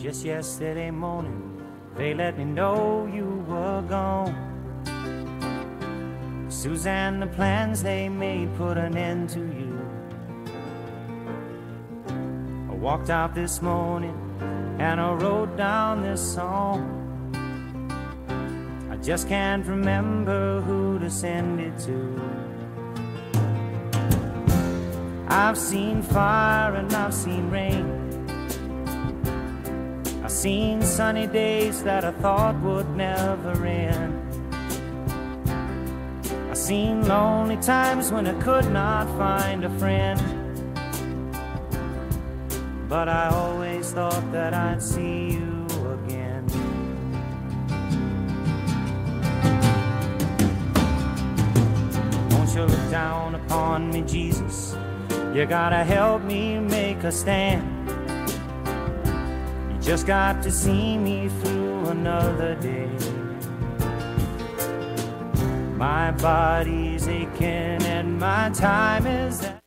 Just yesterday morning, they let me know you were gone. Suzanne, the plans they made put an end to you. I walked out this morning and I wrote down this song. I just can't remember who to send it to. I've seen fire and I've seen rain. I've seen sunny days that I thought would never end. I've seen lonely times when I could not find a friend. But I always thought that I'd see you again. Won't you look down upon me, Jesus? You gotta help me make a stand. You just got to see me through another day. My body's aching and my time is at.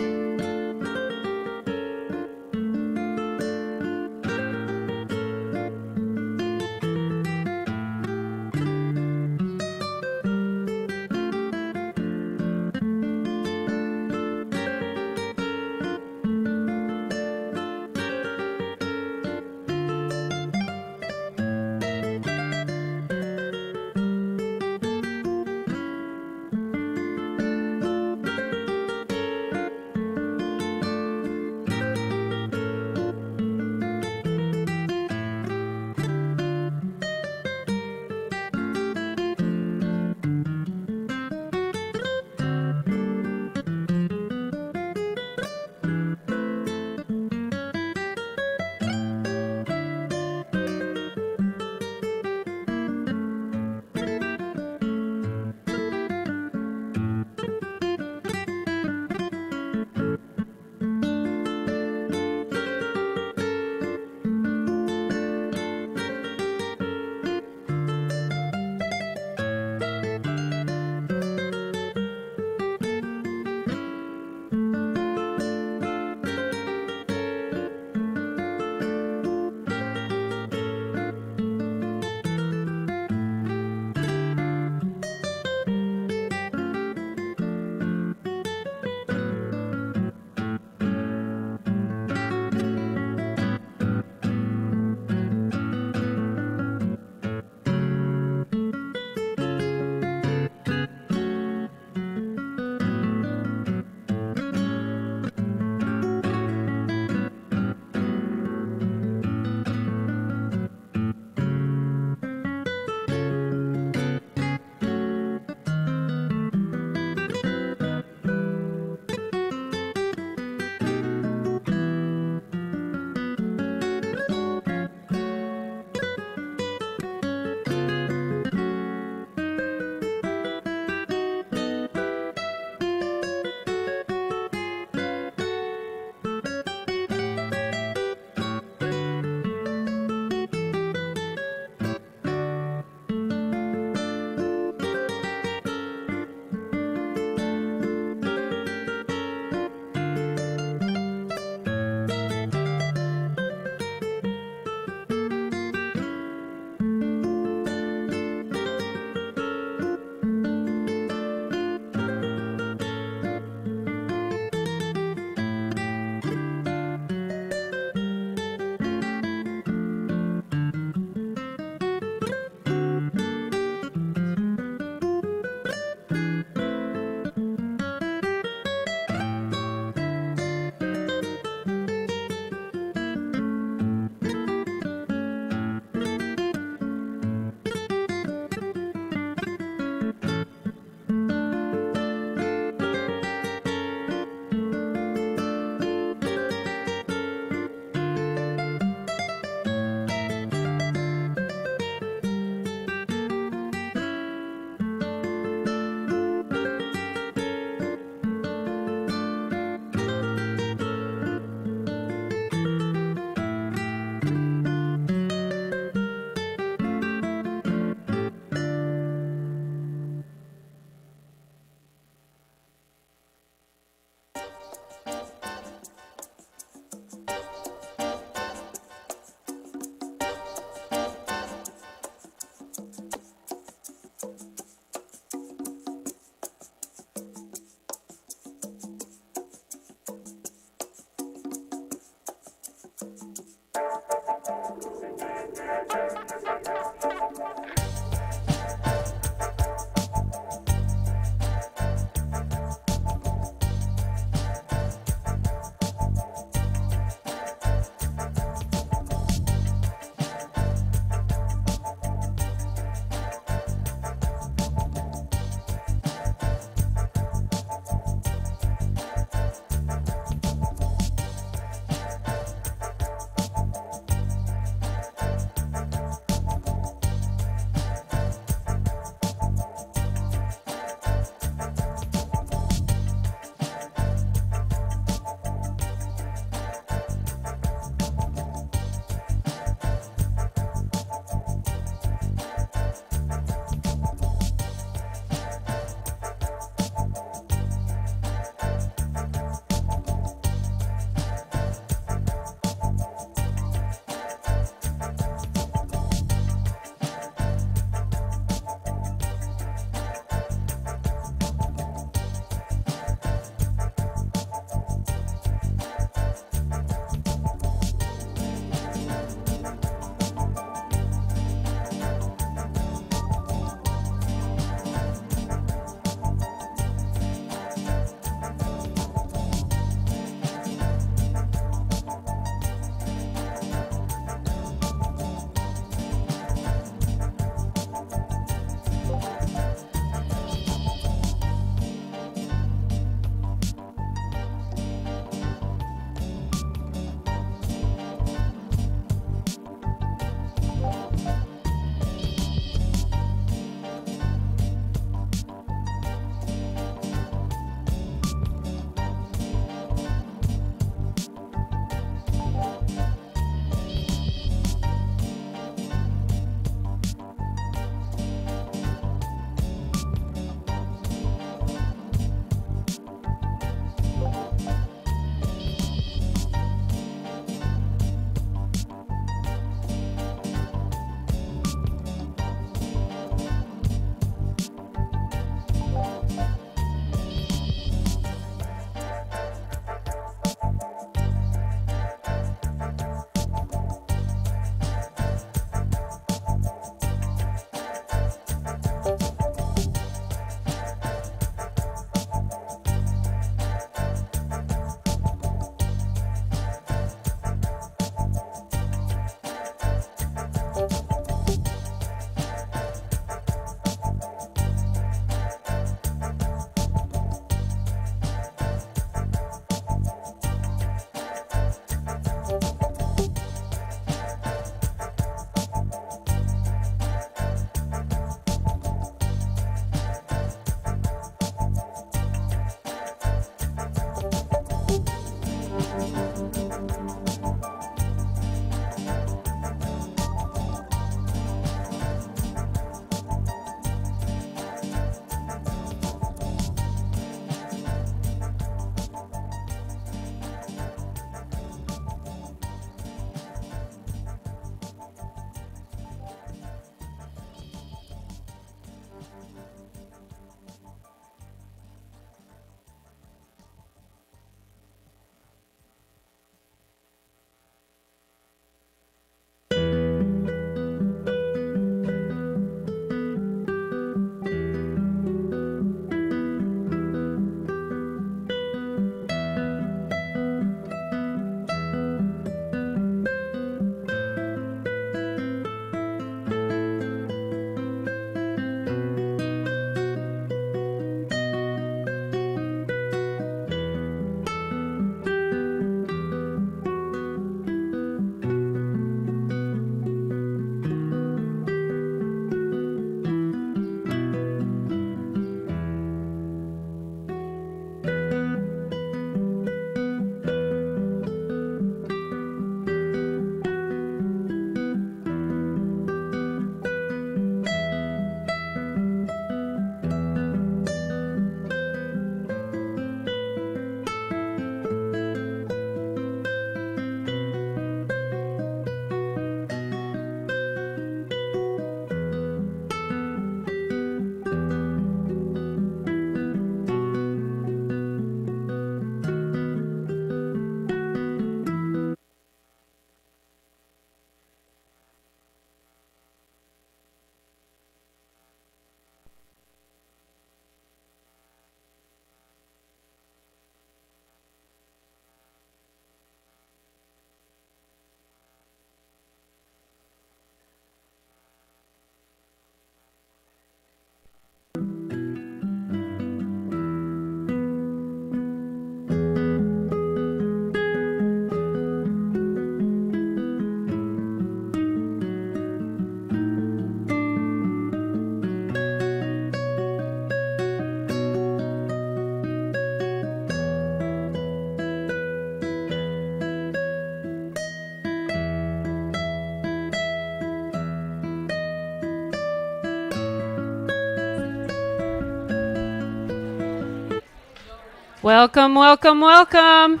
Welcome, welcome, welcome.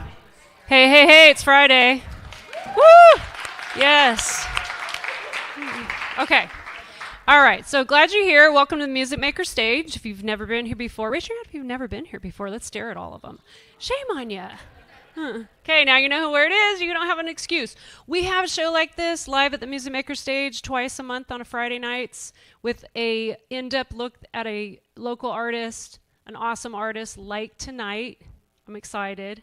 Hey, hey, hey, it's Friday. Woo! Yes. Okay. All right, so glad you're here. Welcome to the Music Maker stage. If you've never been here before, raise your hand if you've never been here before. Let's stare at all of them. Shame on you. Okay, now you know where it is. You don't have an excuse. We have a show like this live at the Music Maker stage twice a month on a Friday nights with a in-depth look at a local artist, an awesome artist like tonight. I'm excited.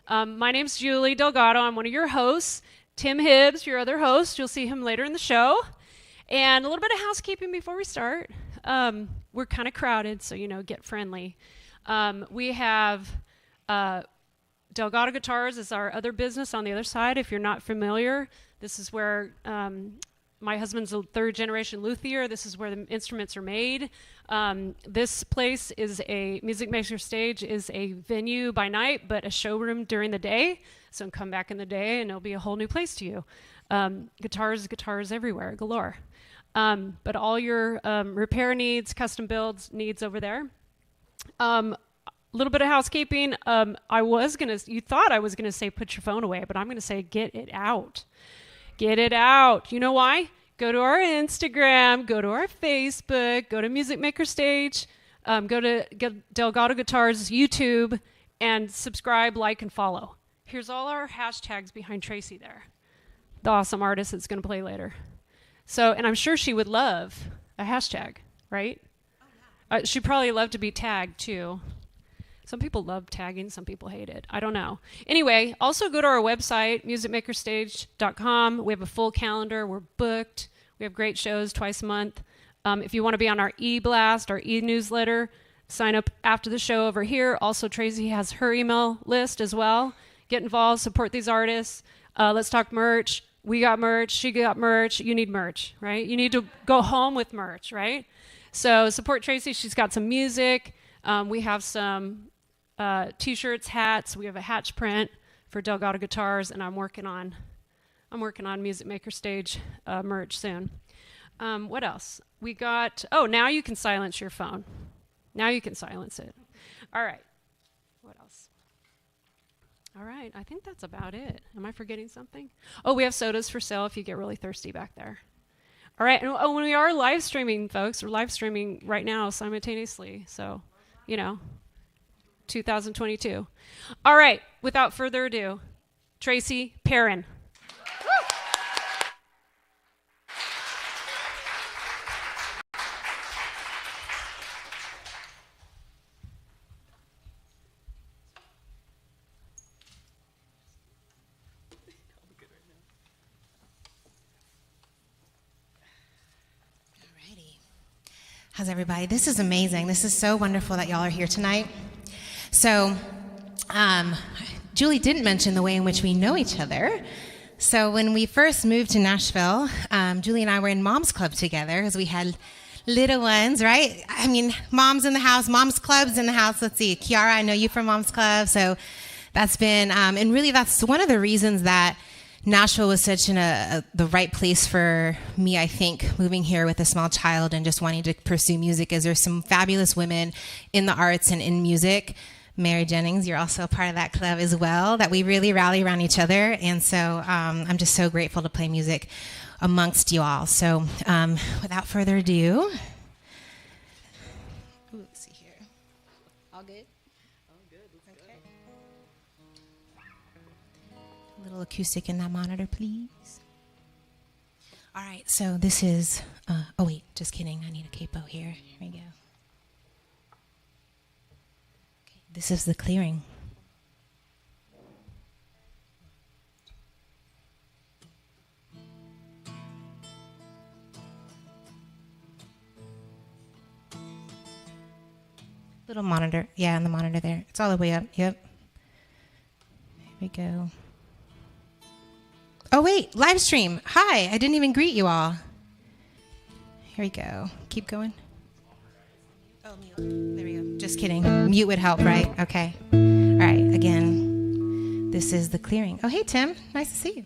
My name's Julie Delgado. I'm one of your hosts. Tim Hibbs, your other host. You'll see him later in the show. And a little bit of housekeeping before we start. We're kind of crowded, so, get friendly. We have Delgado Guitars is our other business on the other side. If you're not familiar, this is where my husband's a third-generation luthier. This is where the instruments are made. This place is a Music Maker stage is a venue by night, but a showroom during the day. So come back in the day, and it'll be a whole new place to you. Guitars everywhere, galore. But all your repair needs, custom builds needs over there. A little bit of housekeeping. You thought I was gonna say put your phone away, but I'm gonna say get it out. Get it out. You know why? Go to our Instagram, go to our Facebook, go to Music Maker Stage, go to Delgado Guitars YouTube, and subscribe, like, and follow. Here's all our hashtags behind Tracee there, the awesome artist that's gonna play later. So, and I'm sure she would love a hashtag, right? She'd probably love to be tagged too. Some people love tagging, some people hate it. I don't know. Anyway, also go to our website, musicmakerstage.com. We have a full calendar. We're booked. We have great shows twice a month. If you want to be on our e-blast, our e-newsletter, sign up after the show over here. Also, Tracee has her email list as well. Get involved, support these artists. Let's talk merch. We got merch, she got merch, you need merch, right? You need to go home with merch, right? So support Tracee, she's got some music. We have some t-shirts, hats, we have a hatch print for Delgado Guitars, and I'm working on Music Maker Stage merch soon. What else? We got, now you can silence your phone. Now you can silence it. All right, what else? All right, I think that's about it. Am I forgetting something? Oh, we have sodas for sale if you get really thirsty back there. All right, and when we are live streaming, folks, we're live streaming right now simultaneously. So, 2022. All right, without further ado, Tracee Perrin. How's everybody? This is amazing. This is so wonderful that y'all are here tonight. So, Julie didn't mention the way in which we know each other. So when we first moved to Nashville, Julie and I were in Mom's Club together because we had little ones, right? I mean, Mom's in the house, Mom's Club's in the house. Let's see, Kiara, I know you from Mom's Club. So that's been, and really that's one of the reasons that Nashville was such the right place for me, I think, moving here with a small child and just wanting to pursue music, is there's some fabulous women in the arts and in music. Mary Jennings, you're also a part of that club as well, that we really rally around each other. And so I'm just so grateful to play music amongst you all. So without further ado, let's see here. All good? A little acoustic in that monitor, please. All right, so this is, oh wait, just kidding. I need a capo here. Here we go. Okay, this is The Clearing. Little monitor, yeah, on the monitor there. It's all the way up, yep. Here we go. Oh, wait, live stream. Hi, I didn't even greet you all. Here we go. Keep going. Oh, mute. There we go. Just kidding. Mute would help, right? Okay. All right, again, this is The Clearing. Oh, hey, Tim. Nice to see you.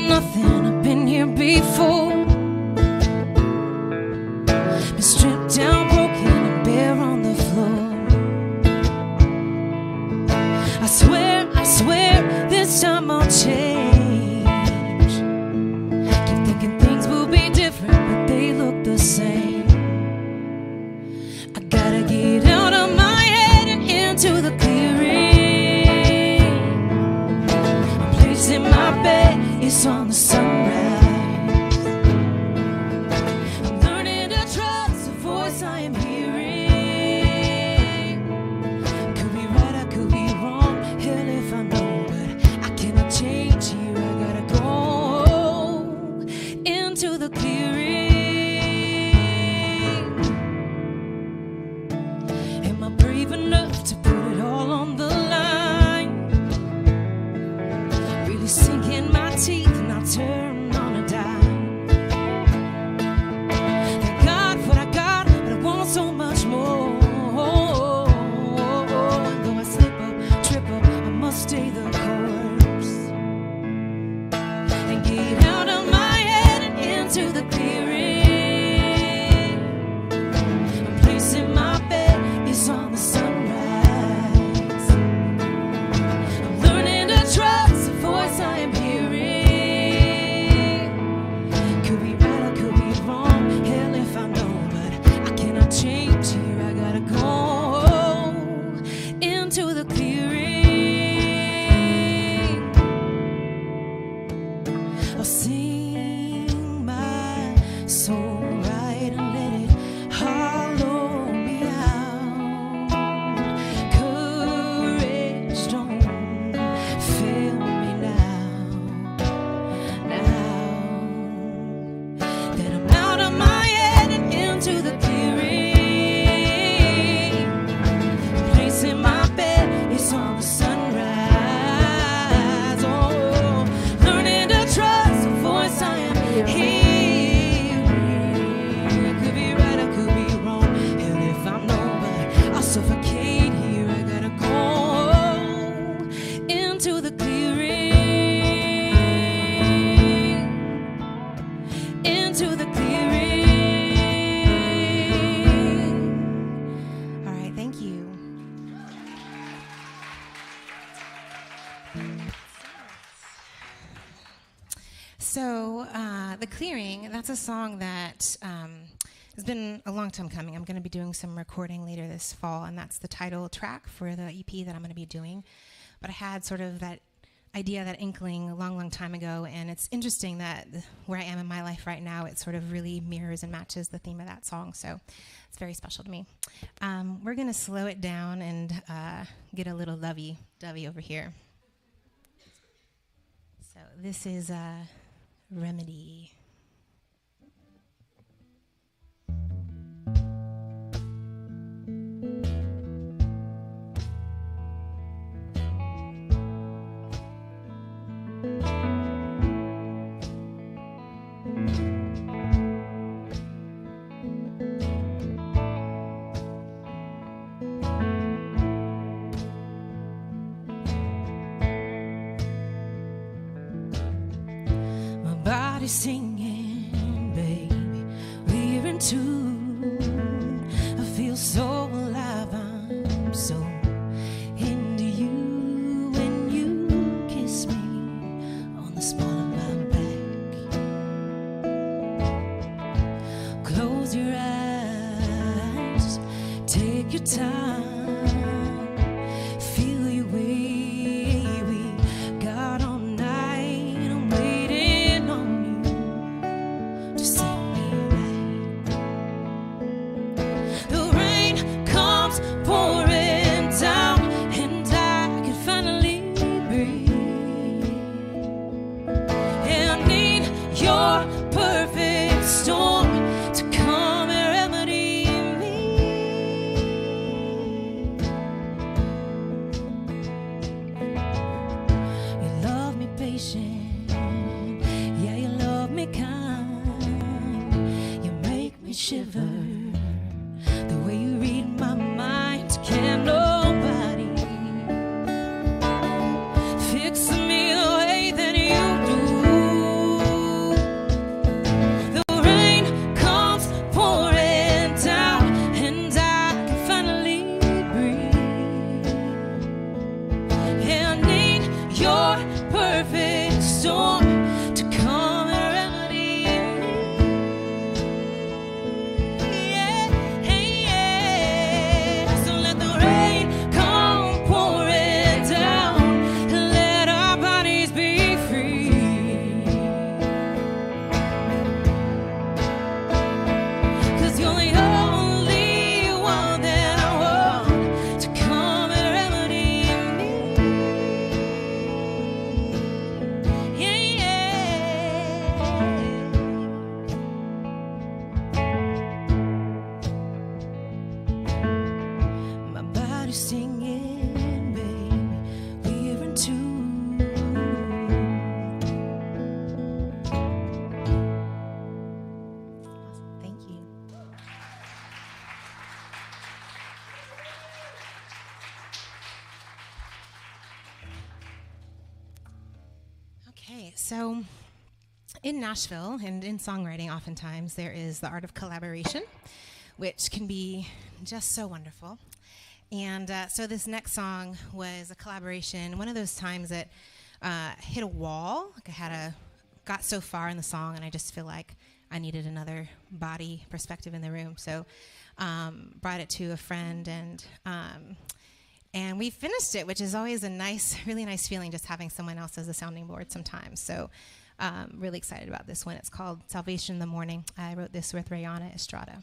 nothing, I've been here before. Been stripped down, broken and bare on the floor. I swear, this time I'll change. Keep thinking things will be different, but they look the same. I gotta get out of my head and into the clearing. A place in my bed is on the sunrise. I'm learning to trust the voice I am hearing. Could be right, I could be wrong, hell if I know, but I cannot change here. I gotta go into the clearing. Am I brave enough to put it all on the line? Really sink in my teeth and I'll turn on a dime. Thank God for what I got, but I want so much more. Though I slip up, trip up, I must stay the course. And get out of my head and into the clearing. A place in my bed is on the sunrise. I'm learning to trust the voice I am hearing. Could be right, I could be wrong, hell if I know, but I cannot change here. I gotta go into the clearing. I'll sing my soul right and let it hollow me out. Courage, don't fail me now. Now that I'm out of my head and into the clearing. The place in my bed is on the sunrise. Oh, learning to trust the voice I am hearing. Could be right, I could be wrong, hell if I know, but I'll suffocate here. I gotta go into the clearing. Into the clearing. All right, thank you. So, The Clearing, that's a song that has been a long time coming. I'm going to be doing some recording later this fall, and that's the title track for the EP that I'm going to be doing. But I had sort of that idea, that inkling a long, long time ago, and it's interesting that where I am in my life right now, it sort of really mirrors and matches the theme of that song, so it's very special to me. We're going to slow it down and get a little lovey-dovey over here. So this is Remedy. Singing, baby, we're in tune. I feel so alive, I'm so into you when you kiss me on the small of my back. Close your eyes, take your time, feel your way. We got all night, I'm waiting on you to set me right. Okay, so in Nashville and in songwriting, oftentimes there is the art of collaboration, which can be just so wonderful. And so this next song was a collaboration, one of those times that hit a wall. Like got so far in the song, and I just feel like I needed another body perspective in the room. So brought it to a friend, and we finished it, which is always a nice, really nice feeling, just having someone else as a sounding board sometimes. So really excited about this one. It's called Salvation in the Morning. I wrote this with Rayana Estrada.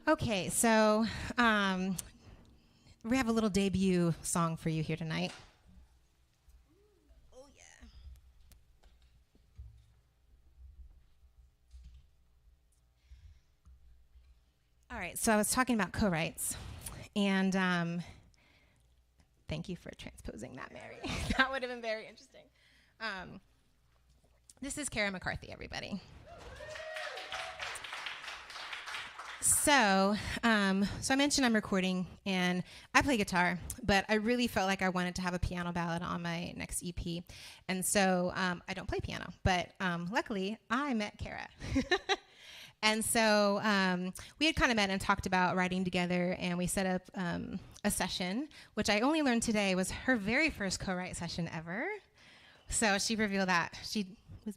Okay, so we have a little debut song for you here tonight. Oh, yeah. All right, so I was talking about co-writes, and thank you for transposing that, Mary. That would have been very interesting. This is Kara McCarthy, everybody. So I mentioned I'm recording, and I play guitar, but I really felt like I wanted to have a piano ballad on my next EP. And so I don't play piano, but luckily I met Kara. And so we had kind of met and talked about writing together, and we set up a session, which I only learned today was her very first co-write session ever. So she revealed that. She was,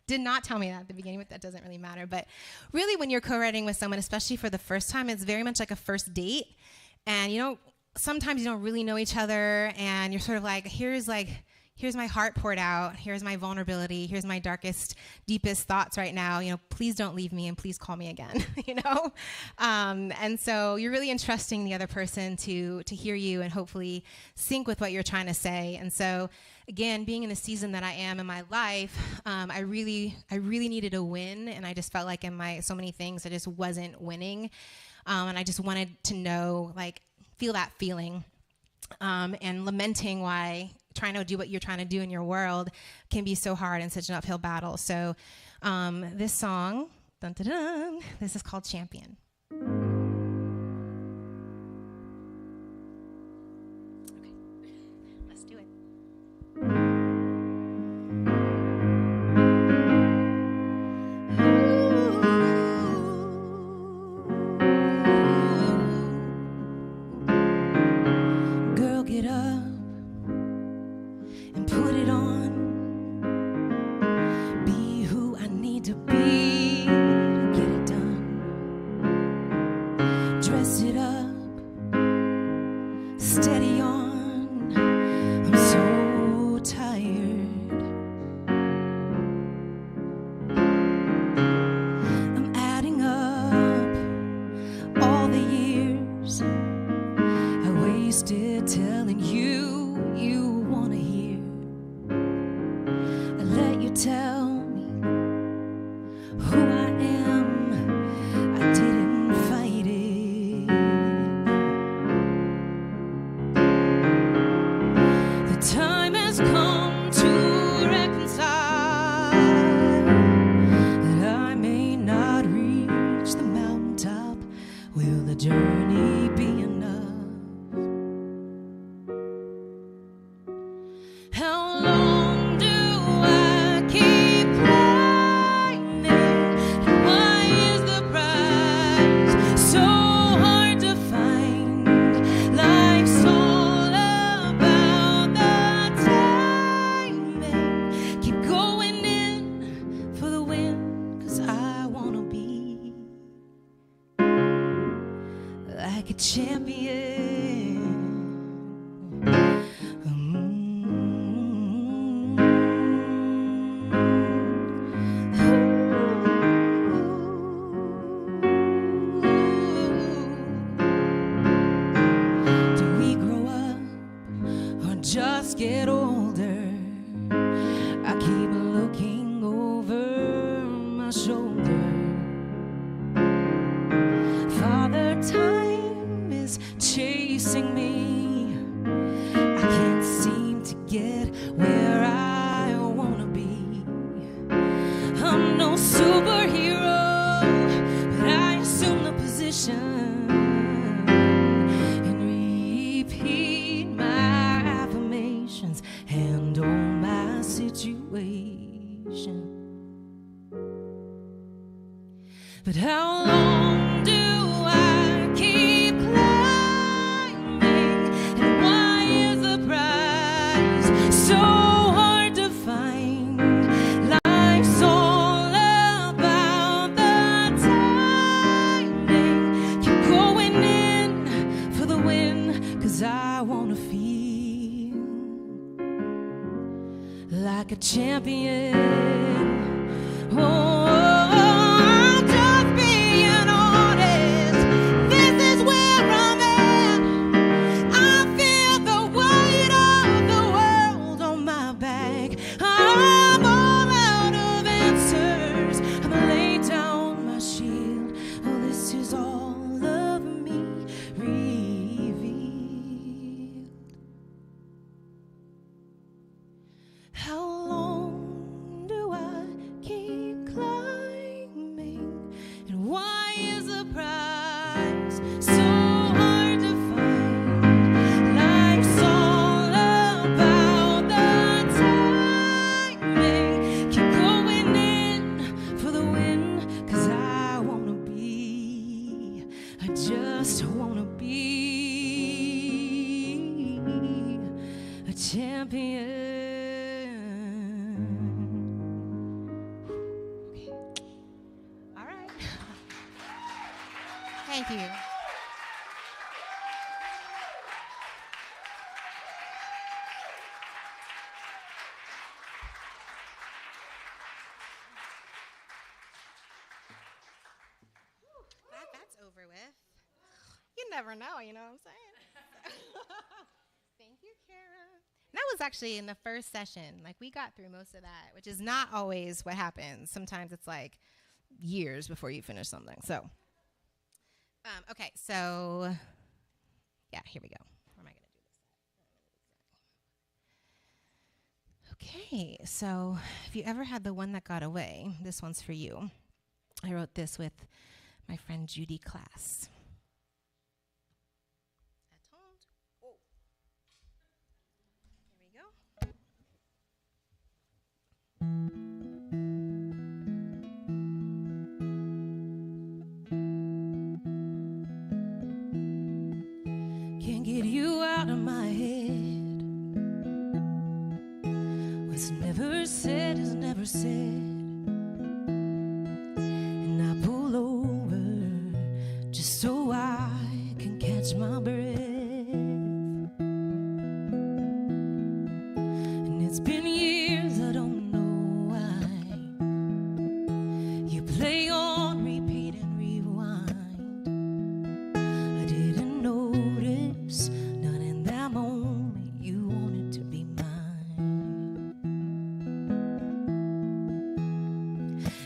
did not tell me that at the beginning, but that doesn't really matter. But really, when you're co-writing with someone, especially for the first time, it's very much like a first date. And sometimes you don't really know each other, and you're sort of like, here's my heart poured out. Here's my vulnerability. Here's my darkest, deepest thoughts right now. Please don't leave me, and please call me again. And so you're really entrusting the other person to hear you and hopefully sync with what you're trying to say. And so, again, being in the season that I am in my life, I really needed a win, and I just felt like in so many things I just wasn't winning, and I just wanted to know, feel that feeling, and lamenting why trying to do what you're trying to do in your world can be so hard and such an uphill battle. So this song, dun, dun, dun, this is called Champion. Okay, let's do it. Girl, get up and put it on. Be who I need to be to get it done. Dress it up, steady on. I'm so tired. I'm adding up all the years I wasted telling you wanna hear. I let you tell me who I am. I didn't fight it. The time has come to reconcile that I may not reach the mountaintop. Will the journey be enough? How long do I keep climbing? And why is the prize so hard to find? Life's all about the timing. Keep going in for the win, 'cause I wanna be like a champion. Do we grow up or just get older? I keep looking over my shoulder. Father, time is chasing me. I can't seem to get where I wanna be. I'm no superhero, but I assume the position and repeat my affirmations, handle my situation. But how long do I keep climbing? And why is the prize so hard to find? Life's all about the timing. Keep going in for the win, 'cause I wanna feel like a champion. Oh, I'm just being honest. This is where I'm at. I feel the weight of the world on my back. I'm all out of answers. I'm gonna lay down my shield. Oh, this is all of me revealed. How long just wanna be a champion. Okay. All right. Thank you. That's over with. You never know, you know what I'm saying? Thank you, Kara. That was actually in the first session. Like, we got through most of that, which is not always what happens. Sometimes it's like years before you finish something. So, okay, so, yeah, here we go. Where am I going to do this? Okay, so if you ever had the one that got away, this one's for you. I wrote this with my friend Judy Class. Oh. Here we go. Can't get you out of my head. What's never said is never said. And I pull over just so I can catch my breath. And it's been years, I don't know why. You play on repeat and rewind. I didn't notice, not in that moment, you wanted to be mine.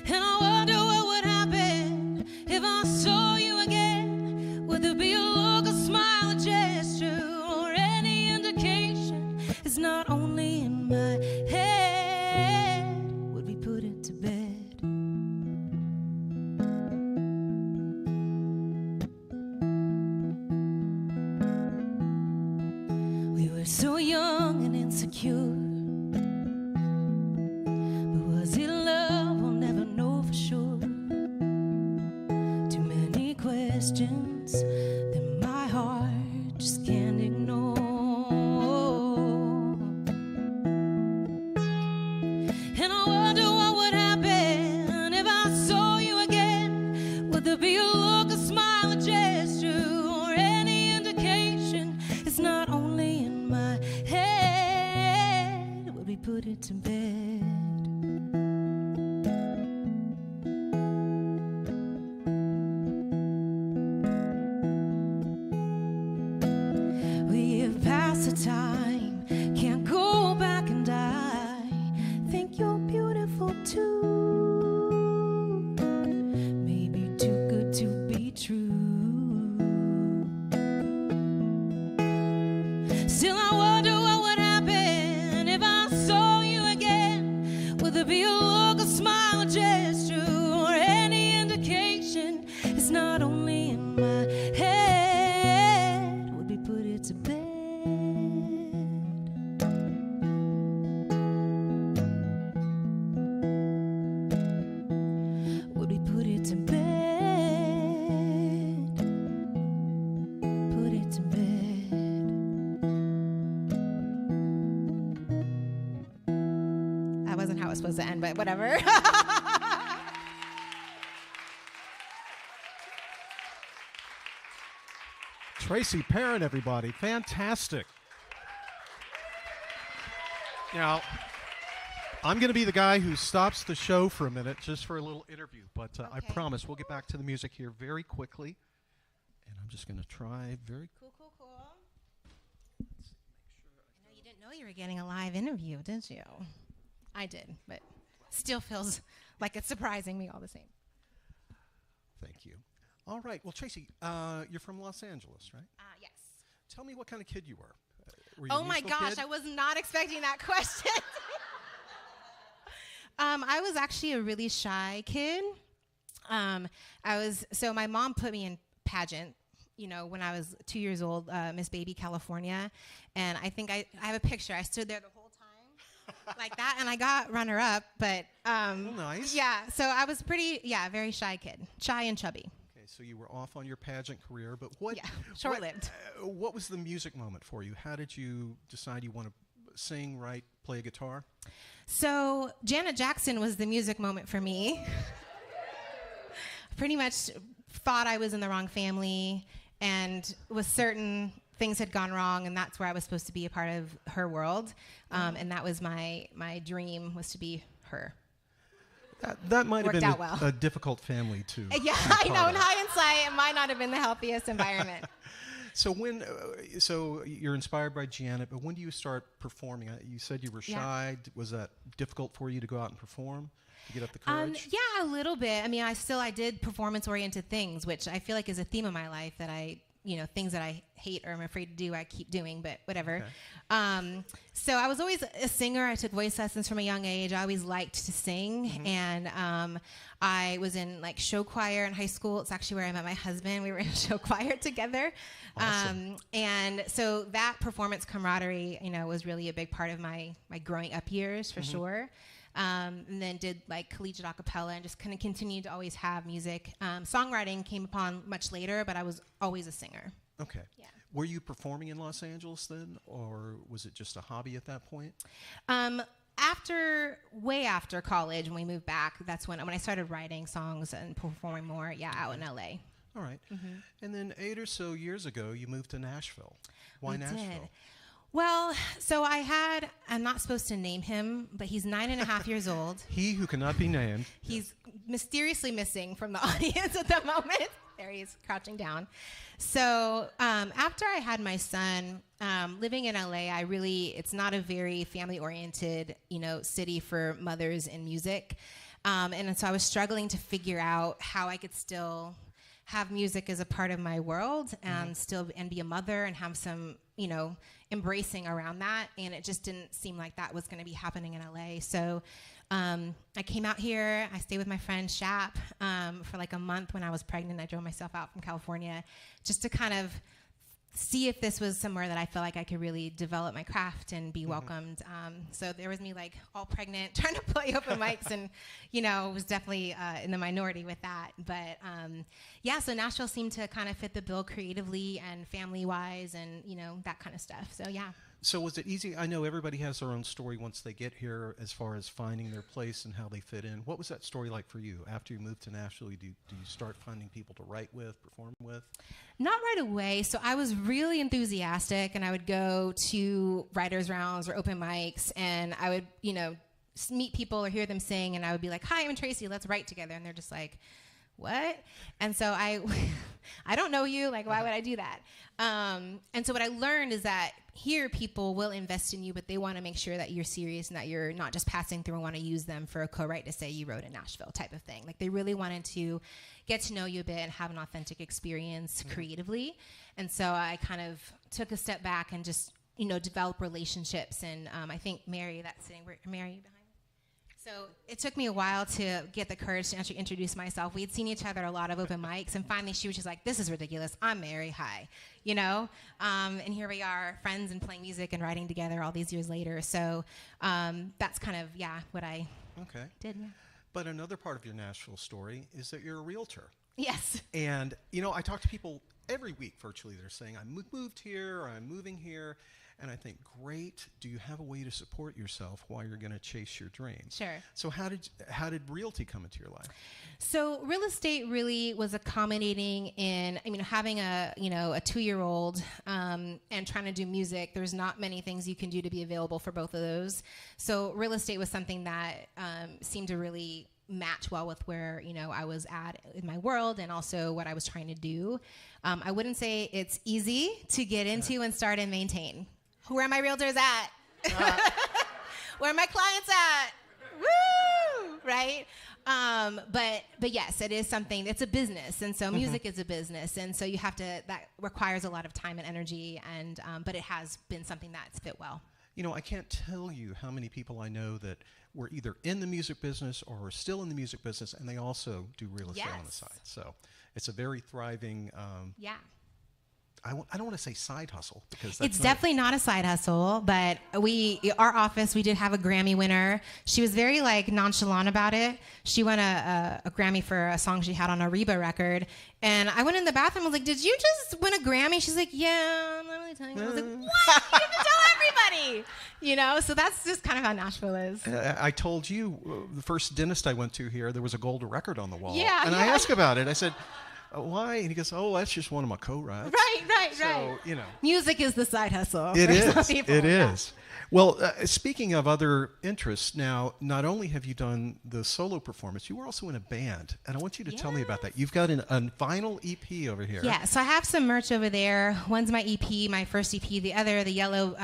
And I wonder what would happen if I saw you again. Would there be a look, a smile, a gesture, or any indication? It's not only in my head. Would we put it to bed? We were so young and insecure. But was it love? We'll never know for sure. Too many questions that my heart just can't ignore. And I wonder what would happen if I saw you again. Would there be a look, a smile, a gesture, or any indication? It's not only in my head. Would we put it to bed? We have passed the time, can't go back and die. Think you're beautiful too. Maybe too good to be true. Still, I wonder what would happen if I saw you again. Would there be a look, a smile, a gesture, or any indication? It's not only in my head. Would we put it to bed? Would we put it to bed? Put it to bed. That wasn't how it was supposed to end, but whatever. Tracee Perrin, everybody. Fantastic. Now, I'm going to be the guy who stops the show for a minute just for a little interview, but I Okay. promise we'll get back to the music here very quickly. And I'm just going to try very Cool. I know you didn't know you were getting a live interview, did you? I did, but still feels like it's surprising me all the same. Thank you. All right. Well, Tracee, you're from Los Angeles, right? Yes. Tell me what kind of kid you were. Were you Oh a my musical gosh, kid? I was not expecting that question. I was actually a really shy kid. So my mom put me in pageant, when I was 2 years old, Miss Baby California. And I think I have a picture. I stood there the whole time like that, and I got runner up, but Nice. yeah, so I was very shy kid, shy and chubby. Okay, so you were off on your pageant career, but what? Yeah, short-lived. What was the music moment for you? How did you decide you want to sing, write, play guitar? So Janet Jackson was the music moment for me. Pretty much thought I was in the wrong family and was certain things had gone wrong, and that's where I was supposed to be a part of her world. And that was my dream, was to be her. That might have been well. a difficult family to Yeah, I know. In hindsight, it might not have been the healthiest environment. So so you're inspired by Janet, but when do you start performing? You said you were shy. Yeah. Was that difficult for you to go out and perform, to get up the courage? Yeah, a little bit. I mean, I did performance-oriented things, which I feel like is a theme of my life, that things that I hate or I'm afraid to do, I keep doing, but whatever. Okay. So I was always a singer. I took voice lessons from a young age. I always liked to sing. Mm-hmm. And I was in like show choir in high school. It's actually where I met my husband. We were in show choir together. Awesome. And so that performance camaraderie, was really a big part of my growing up years, for sure. And then did like collegiate a cappella and just kind of continued to always have music. Songwriting came upon much later, but I was always a singer. Okay. Yeah. Were you performing in Los Angeles then, or was it just a hobby at that point? Way after college, when we moved back, that's when I started writing songs and performing more, out in LA. All right. Mm-hmm. And then 8 or so years ago, you moved to Nashville. Why Nashville? Did. Well, so I'm not supposed to name him, but he's 9.5 years old. He who cannot be named. He's mysteriously missing from the audience at the moment. There he is, crouching down. So after I had my son, living in LA, it's not a very family-oriented, city for mothers in music. And so I was struggling to figure out how I could still have music as a part of my world and and be a mother and have some, embracing around that. And it just didn't seem like that was going to be happening in LA. So I came out here. I stayed with my friend Shap for like a month when I was pregnant. I drove myself out from California just to kind of see if this was somewhere that I felt like I could really develop my craft and be welcomed. So there was me like all pregnant trying to play open mics and, was definitely in the minority with that. But so Nashville seemed to kind of fit the bill creatively and family-wise and, that kind of stuff. So, yeah. So was it easy? I know everybody has their own story once they get here as far as finding their place and how they fit in. What was that story like for you? After you moved to Nashville, do you start finding people to write with, perform with? Not right away. So I was really enthusiastic, and I would go to writers' rounds or open mics, and I would, meet people or hear them sing, and I would be like, "Hi, I'm Tracee, let's write together." And they're just like, "What?" And so I don't know you, like, why would I do that? And so what I learned is that here people will invest in you, but they want to make sure that you're serious and that you're not just passing through and want to use them for a co-write to say you wrote in Nashville type of thing. Like, they really wanted to get to know you a bit and have an authentic experience creatively. And so I kind of took a step back and just, develop relationships. And I think Mary, that's sitting, Mary behind? So it took me a while to get the courage to actually introduce myself. We had seen each other at a lot of open mics, and finally she was just like, "This is ridiculous. I'm Mary. Hi." And here we are, friends and playing music and writing together all these years later. So that's kind of, what I did. Yeah. But another part of your Nashville story is that you're a realtor. Yes. And, I talk to people every week virtually. They're saying, "I moved here," or "I'm moving here." And I think, great, do you have a way to support yourself while you're going to chase your dreams? Sure. So how did realty come into your life? So real estate really was accommodating in, having a 2-year-old and trying to do music. There's not many things you can do to be available for both of those. So real estate was something that seemed to really match well with where, I was at in my world and also what I was trying to do. I wouldn't say it's easy to get into and start and maintain. Where are my realtors at? Where are my clients at? Woo! Right? But yes, it is something, it's a business. And so music is a business. And so that requires a lot of time and energy. And but it has been something that's fit well. I can't tell you how many people I know that were either in the music business or are still in the music business, and they also do real estate on the side. So it's a very thriving I don't want to say side hustle because that's It's definitely not a side hustle, but our office, we did have a Grammy winner. She was very like nonchalant about it. She won a Grammy for a song she had on a Reba record. And I went in the bathroom, I was like, did you just win a Grammy? She's like, yeah, I'm not really telling you. I was like, what? You have to tell everybody. You know, so that's just kind of how Nashville is. I told you, the first dentist I went to here, there was a gold record on the wall. Yeah, and yeah. I asked about it. I said, why? And he goes, oh, that's just one of my co-writes. Right. So, you know. Music is the side hustle. It for some is. people. It Yeah. is. Well, speaking of other interests, now, not only have you done the solo performance, you were also in a band. And I want you to tell me about that. You've got a vinyl EP over here. Yeah, so I have some merch over there. One's my EP, my first EP. The other, the yellow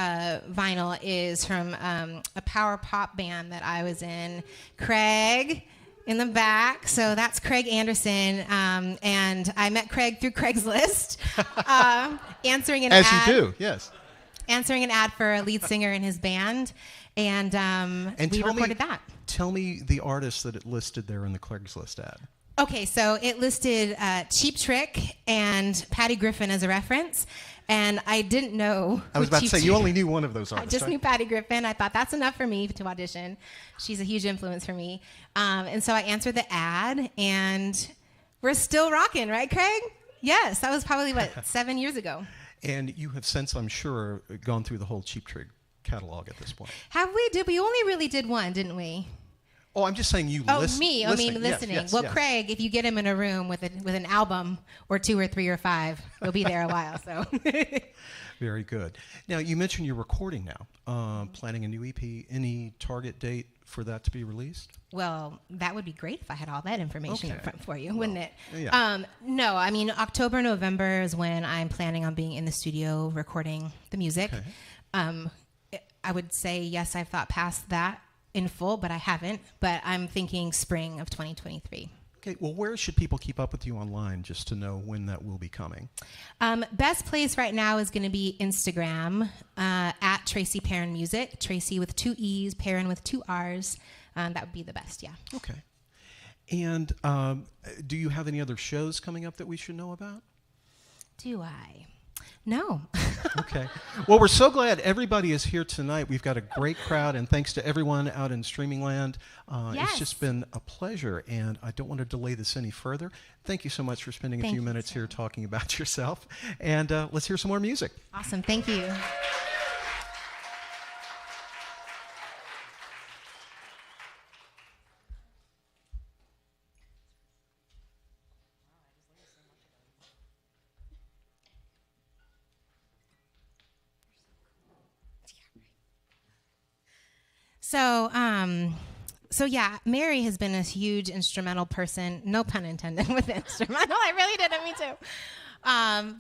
vinyl, is from a power pop band that I was in. Craig in the back. So that's Craig Anderson. And I met Craig through Craigslist, answering an ad. As you do, yes. Answering an ad for a lead singer in his band. And we recorded that. Tell me the artist that it listed there in the Craigslist ad. Okay, so it listed Cheap Trick and Patty Griffin as a reference, and I didn't know. I was about to say, Trick. you only knew one of those I artists. just right? knew Patty Griffin. I thought that's enough for me to audition. She's a huge influence for me. And so I answered the ad, and we're still rocking, right, Craig? Yes, that was probably, 7 years ago. And you have since, I'm sure, gone through the whole Cheap Trick catalog at this point. Have we? We only really did one, didn't we? Oh, I'm just saying you listen. Me. I mean, listening. Yes, well, yes. Craig, if you get him in a room with an album or 2 or 3 or 5, he'll be there a while. So. Very good. Now, you mentioned you're recording now, planning a new EP. Any target date for that to be released? Well, that would be great if I had all that information up front for you, wouldn't it? Yeah. No, I mean, October, November is when I'm planning on being in the studio recording the music. Okay. I would say, yes, I've thought past that in full, but I haven't. But I'm thinking spring of 2023. Okay, well, where should people keep up with you online just to know when that will be coming? Best place right now is going to be Instagram, at Tracee Perrin Music. Tracee with 2 E's, Perrin with 2 R's. That would be the best, yeah. Okay. And do you have any other shows coming up that we should know about? Do I? No. Okay. Well, we're so glad everybody is here tonight. We've got a great crowd, and thanks to everyone out in streaming land. Yes. It's just been a pleasure, and I don't want to delay this any further. Thank you so much for spending a Thank few you, minutes sir. here talking about yourself. And let's hear some more music. Awesome. Thank you. So yeah, Mary has been a huge instrumental person. No pun intended with instrumental. I really didn't mean to.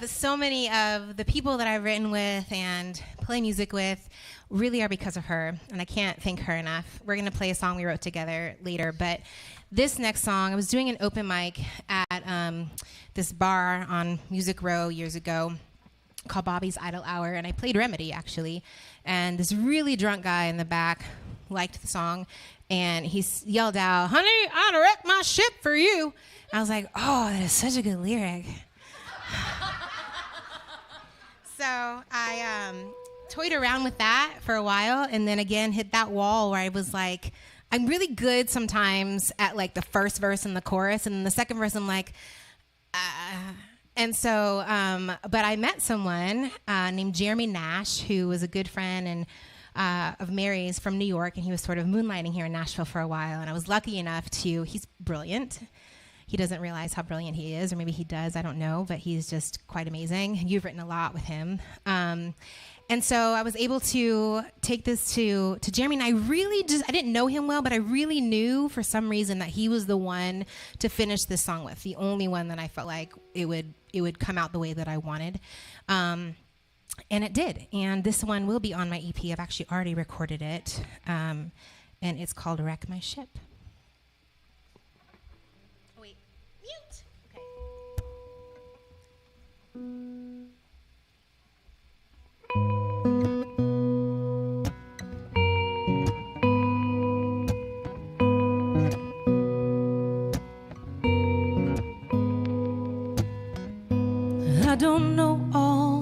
But so many of the people that I've written with and play music with really are because of her, and I can't thank her enough. We're going to play a song we wrote together later, but this next song, I was doing an open mic at this bar on Music Row years ago called Bobby's Idle Hour, and I played Remedy, actually, and this really drunk guy in the back liked the song, and he yelled out, "Honey, I'd wreck my ship for you." I was like, oh, that is such a good lyric. So I toyed around with that for a while, and then again hit that wall where I was like, I'm really good sometimes at like the first verse and the chorus, and then the second verse I'm like, and so, but I met someone named Jeremy Nash, who was a good friend and of Mary's from New York, and he was sort of moonlighting here in Nashville for a while, and I was lucky enough he's brilliant. He doesn't realize how brilliant he is, or maybe he does, I don't know, but he's just quite amazing. You've written a lot with him. And so I was able to take this to Jeremy, and I didn't know him well, but I really knew for some reason that he was the one to finish this song with, the only one that I felt like it would come out the way that I wanted. And it did. And this one will be on my EP. I've actually already recorded it. And it's called Wreck My Ship. Oh, wait. Mute. Okay. I don't know all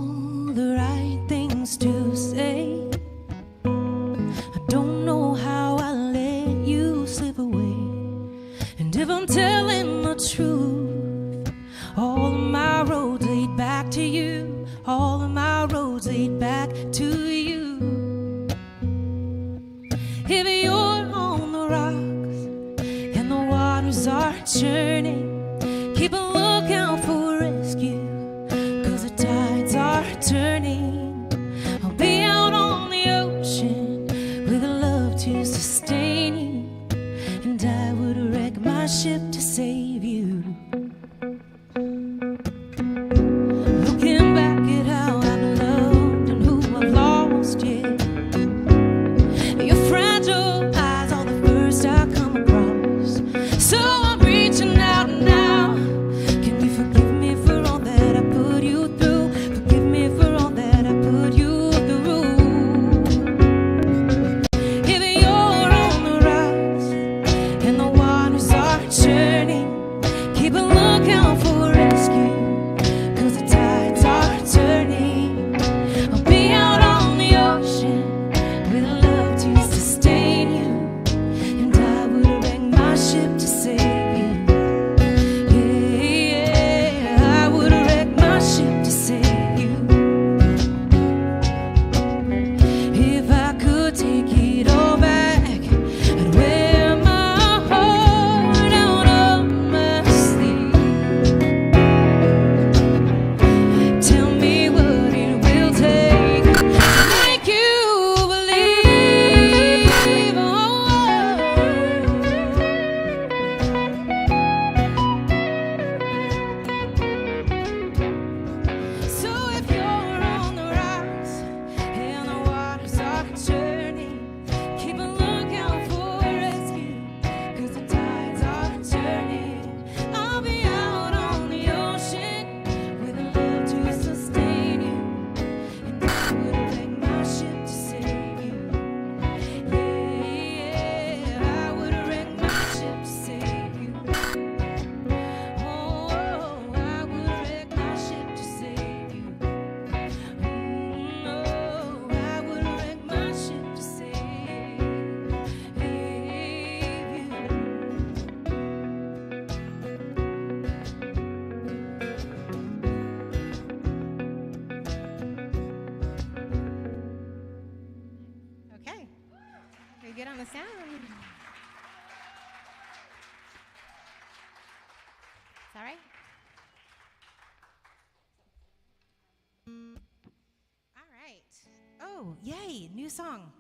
go. Yay, new song.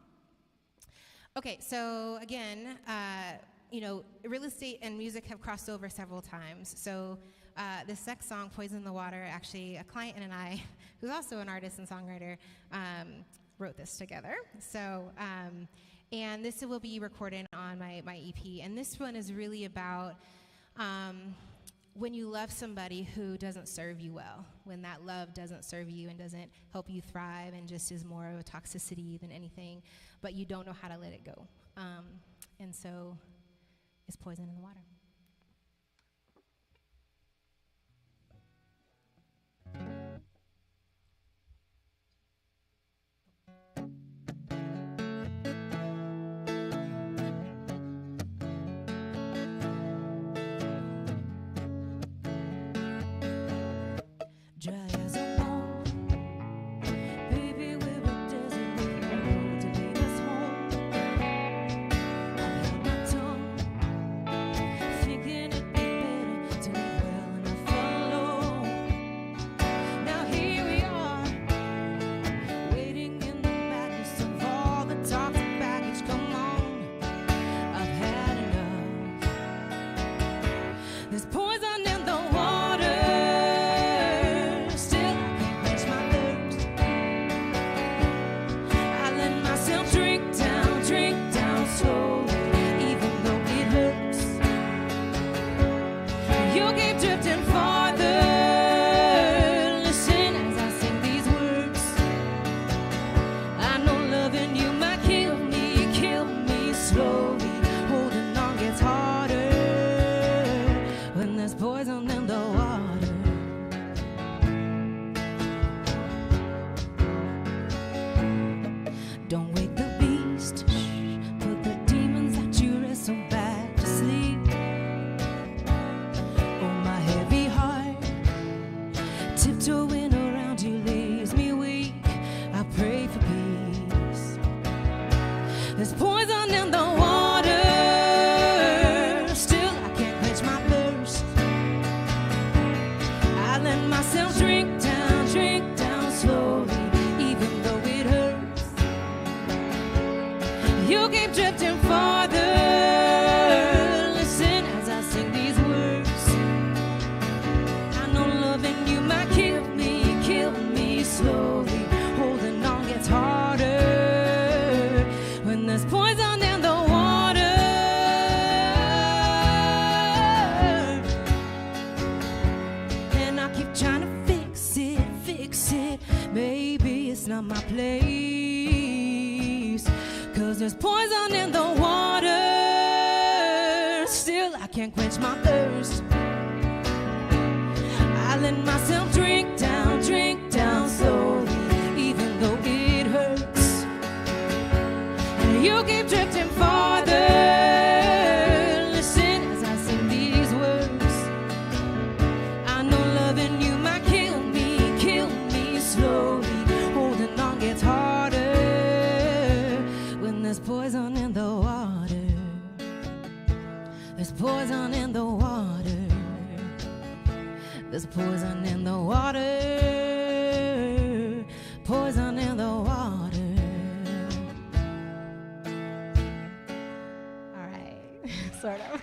Okay, so again, real estate and music have crossed over several times. So this next song, Poison in the Water, actually a client and I, who's also an artist and songwriter, wrote this together. So, and this will be recorded on my EP. And this one is really about when you love somebody who doesn't serve you well, when that love doesn't serve you and doesn't help you thrive and just is more of a toxicity than anything, but you don't know how to let it go. And so it's poison in the water. Dry as a bone, baby, we're a desert road to lead us home. I held my tongue, thinking it'd be better to live well and not follow. Now here we are, waiting in the madness of all the toxic baggage. Come on, I've had enough. There's poison in the water. Drifting farther, listen as I sing these words. I know loving you might kill me slowly. Holding on gets harder when there's poison in the water. Don't wake the beast, put the demons that you wrestle back to sleep. Tiptoeing around you leaves me weak. I pray for peace. There's poison in the water. Still I can't quench my thirst. I let myself drink down slowly, even though it hurts. You keep drifting farther. Listen as I sing these words. I know loving you might kill me slowly. Holding on gets harder when there's poison in the water. And I keep trying to fix it. Maybe it's not my place, 'cause there's poison in the water. Still I can't quench my thirst. I let myself drink down slowly, even though it hurts. And you keep drifting farther. Listen as I sing these words. I know loving you might kill me slowly. Holding on gets harder when there's poison in the water. There's poison in the water. There's poison in the water, poison in the water. All right, sort of.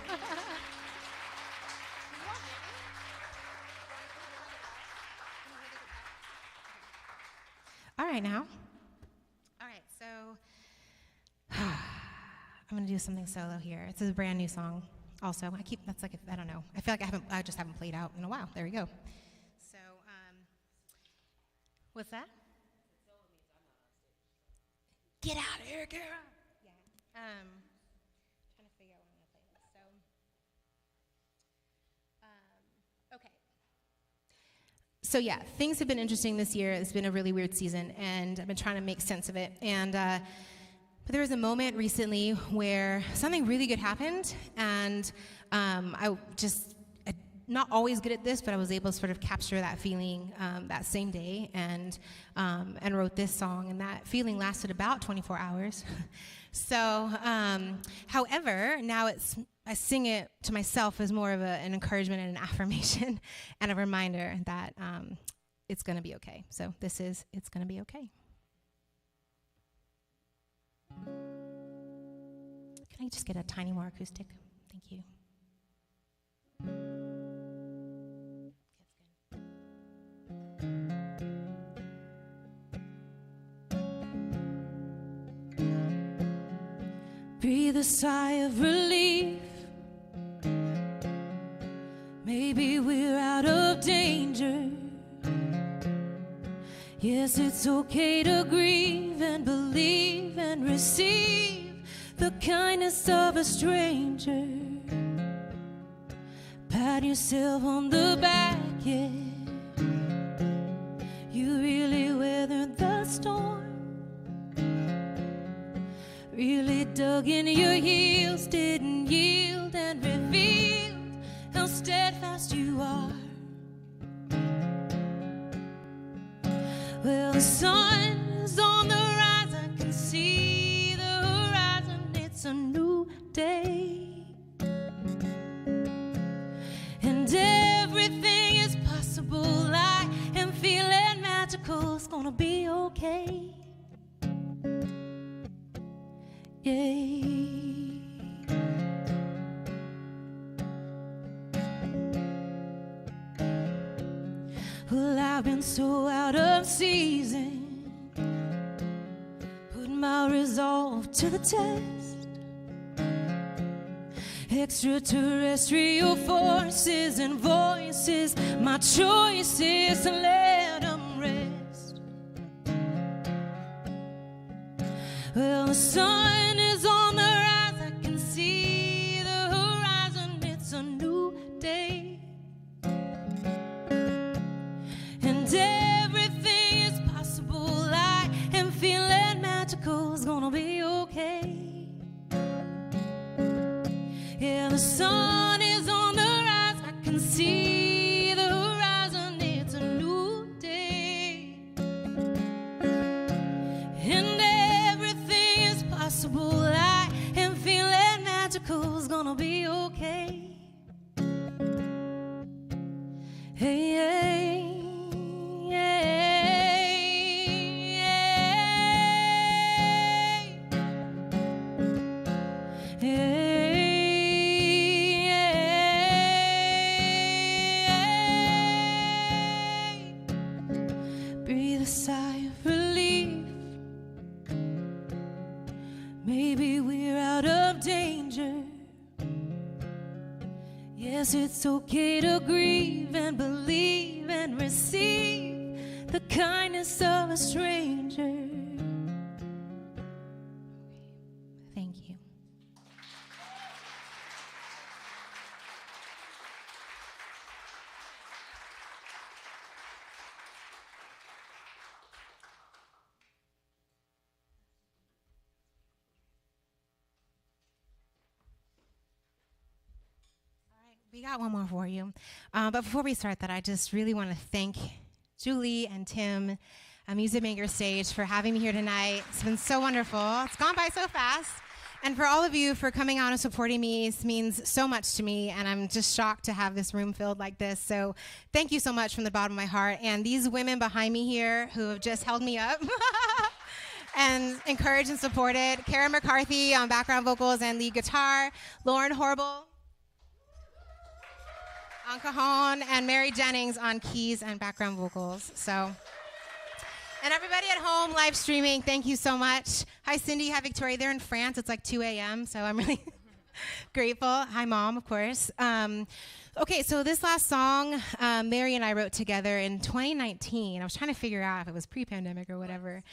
All right, now. All right, so I'm going to do something solo here. It's a brand new song. Also, I don't know. I feel like I just haven't played out in a while. There we go. So, what's that? Get out of here, girl. Yeah. Trying to figure out when I'm gonna play this. So, okay. So yeah, things have been interesting this year. It's been a really weird season, and I've been trying to make sense of it. And but there was a moment recently where something really good happened, and I'm not always good at this, but I was able to sort of capture that feeling that same day, and wrote this song, and that feeling lasted about 24 hours. So, however, now I sing it to myself as more of an encouragement and an affirmation and a reminder that it's going to be okay. So this is It's Going to Be Okay. Can I just get a tiny more acoustic? Thank you. Breathe a sigh of relief. Maybe we're out of danger. Yes, it's okay to grieve and believe and receive the kindness of a stranger. Pat yourself on the back, yeah. You really weathered the storm. Really dug in your heels, didn't yield and revealed how steadfast you are. Well, the sun is on the rise, I can see the horizon, it's a new day. And everything is possible, I am feeling magical, it's gonna be okay. Yay. Well, I've been so out of season, put my resolve to the test. Extraterrestrial forces and voices, my choice is to let them rest. Well, the sun is on the rise, I can see the horizon, it's a new day. And everything is possible, I am feeling magical, it's gonna be okay. Yeah, the sun is on the rise, I can see the horizon, it's a new day. And everything is possible, I am feeling magical, it's gonna be okay. Hey, hey, hey, hey. Breathe a sigh of relief. Maybe we're out of danger. Yes, it's okay to grieve and believe and receive the kindness of a stranger. Thank you. We got one more for you. But before we start that, I just really want to thank Julie and Tim, Music Maker Stage, for having me here tonight. It's been so wonderful. It's gone by so fast. And for all of you for coming out and supporting me, it means so much to me, and I'm just shocked to have this room filled like this. So thank you so much from the bottom of my heart. And these women behind me here who have just held me up and encouraged and supported. Karen McCarthy on background vocals and lead guitar, Lauren Horrible on cajon, and Mary Jennings on keys and background vocals. So, and everybody at home live streaming, thank you so much. Hi Cindy, hi Victoria. They're in France, it's like 2 a.m., so I'm really grateful. Hi Mom, of course. Okay, so this last song, Mary and I wrote together in 2019. I was trying to figure out if it was pre-pandemic or whatever.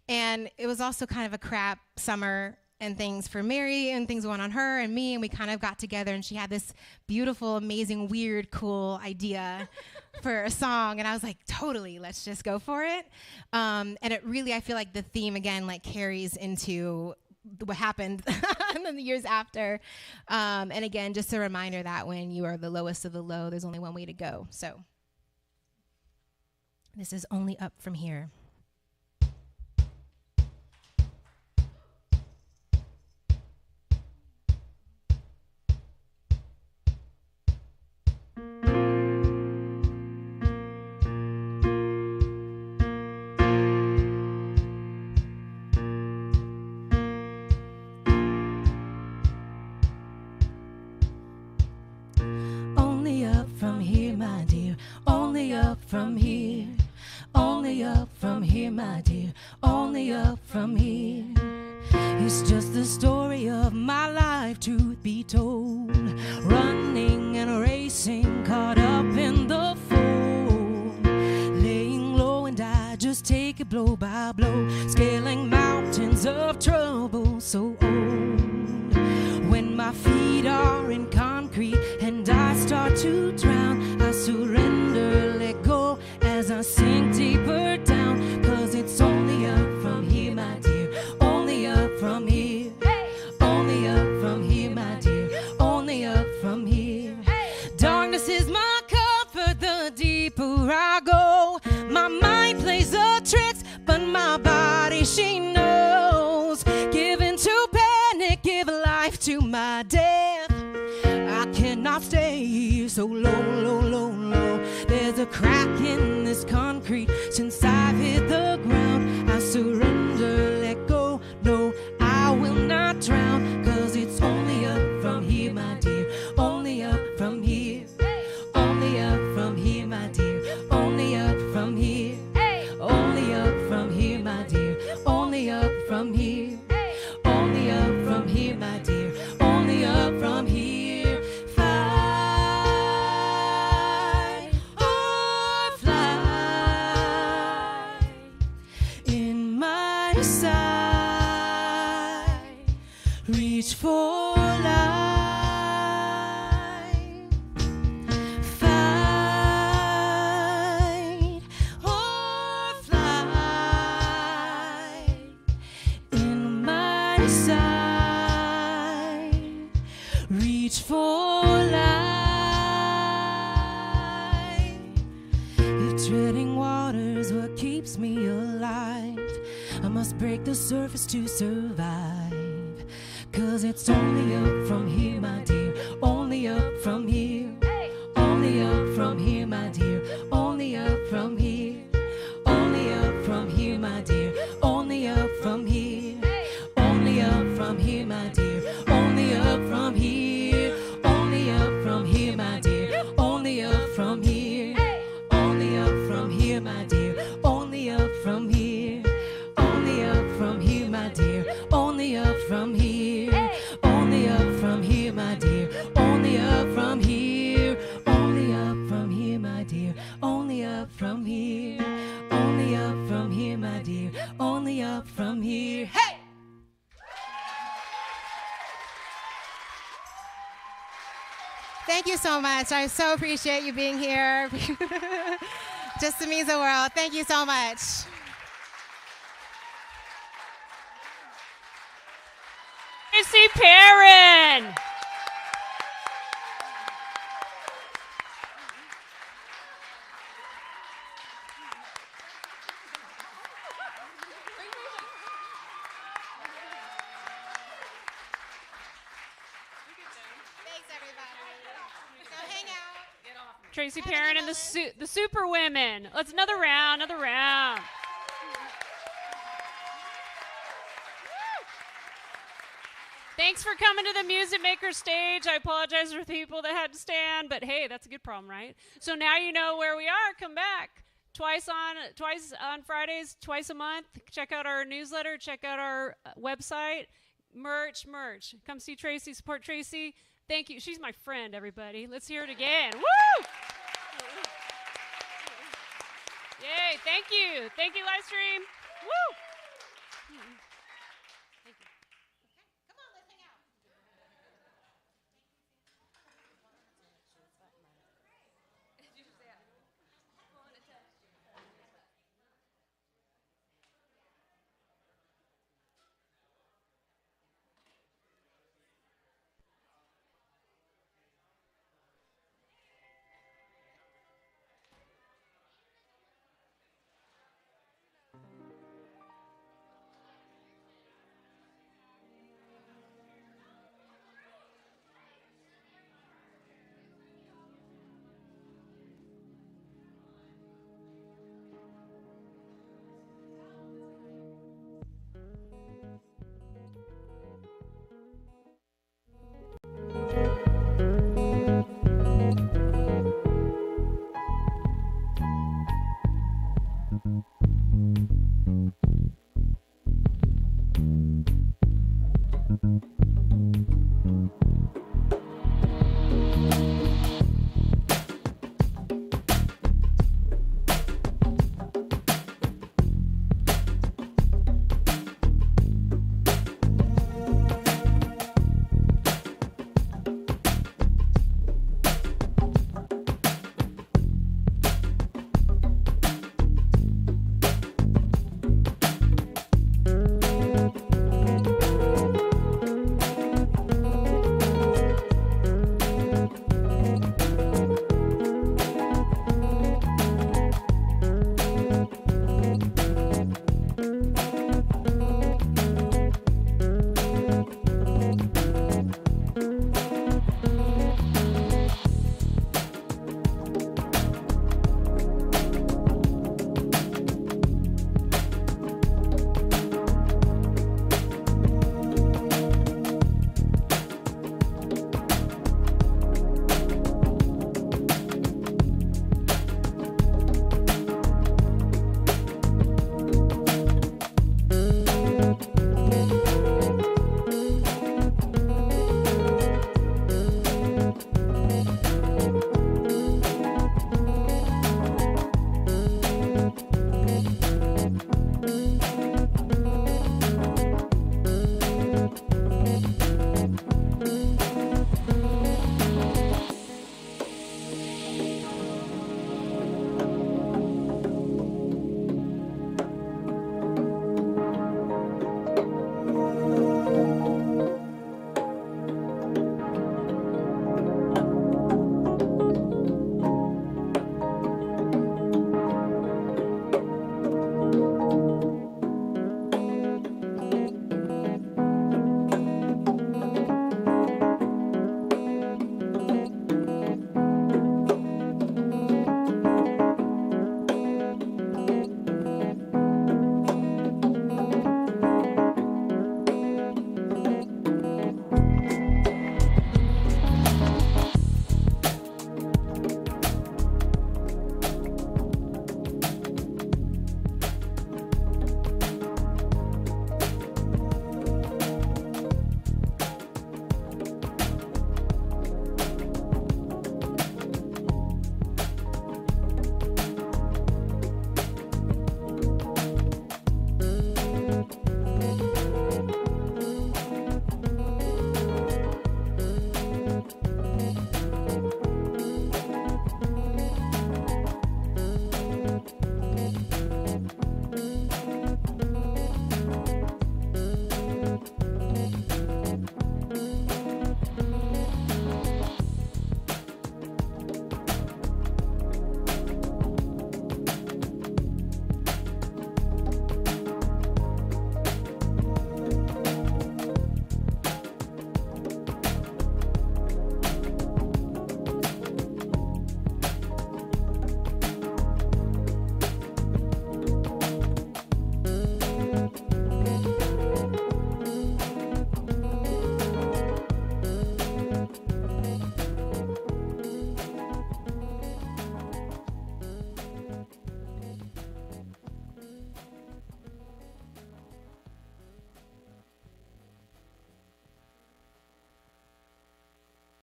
And it was also kind of a crap summer and things for Mary and things went on her and me, and we kind of got together, and she had this beautiful, amazing, weird, cool idea for a song, and I was like, totally, let's just go for it. And it really, I feel like the theme again like carries into what happened in the years after. And again, just a reminder that when you are the lowest of the low, there's only one way to go. So this is Only Up From Here. only up from here. Only up from here, my dear. Only up from here. It's just the story of my life, truth be told. Running and racing, caught up in the fold. Laying low and I just take it blow by blow. Scaling mountains of trouble so old. When my feet are in concrete and I start to drown, I surrender, let go as I sink deeper down. 'Cause it's only up from here, my dear. Only up from here. Only up from here, my dear. Only up from here. Darkness is my comfort, the deeper I go. My mind plays the tricks, but my body, she knows. Give into panic, give life to my death. I cannot stay here so low, low, low, low. There's a crack in this concrete since I've hit the ground. I surrender, let go, no, I will not drown. 'Cause it's only up from here, my dear. Only up from here. Only up from here, my dear. Only up from here. Only up from here, my dear. Only up from here. Only up from here, my dear. Only up from here. Fight or fly. In my sight, reach for life. Fight or fly. In my sight, reach for life. If treading water's what keeps me alive, I must break the surface to survive. 'Cause it's only up from here, my dear. Only up from here. Only up from here, my dear. Only up from here. Only up from here, my dear. Only up from here. Only up from here, my dear. Only up from here. Only up from here, my dear. Only up from here. Only up from here, my dear. Only up from here. Only up from here, my dear. Only up from here. Only up from here, my dear. Only up from here. Only up from here, my dear. Only up from here. Only up from here, my dear. Only up from here. Hey! Thank you so much. I so appreciate you being here. Just means the world. Thank you so much. Tracee Perrin. Thanks, everybody. So hang out. Tracee Perrin and the Super Women. Let's another round, another round. Thanks for coming to the Music Maker stage. I apologize for the people that had to stand, but hey, that's a good problem, right? So now you know where we are. Come back. Twice on Fridays, twice a month. Check out our newsletter. Check out our website. Merch. Come see Tracee. Support Tracee. Thank you. She's my friend, everybody. Let's hear it again. Woo! Yay. Thank you. Thank you, live stream. Woo!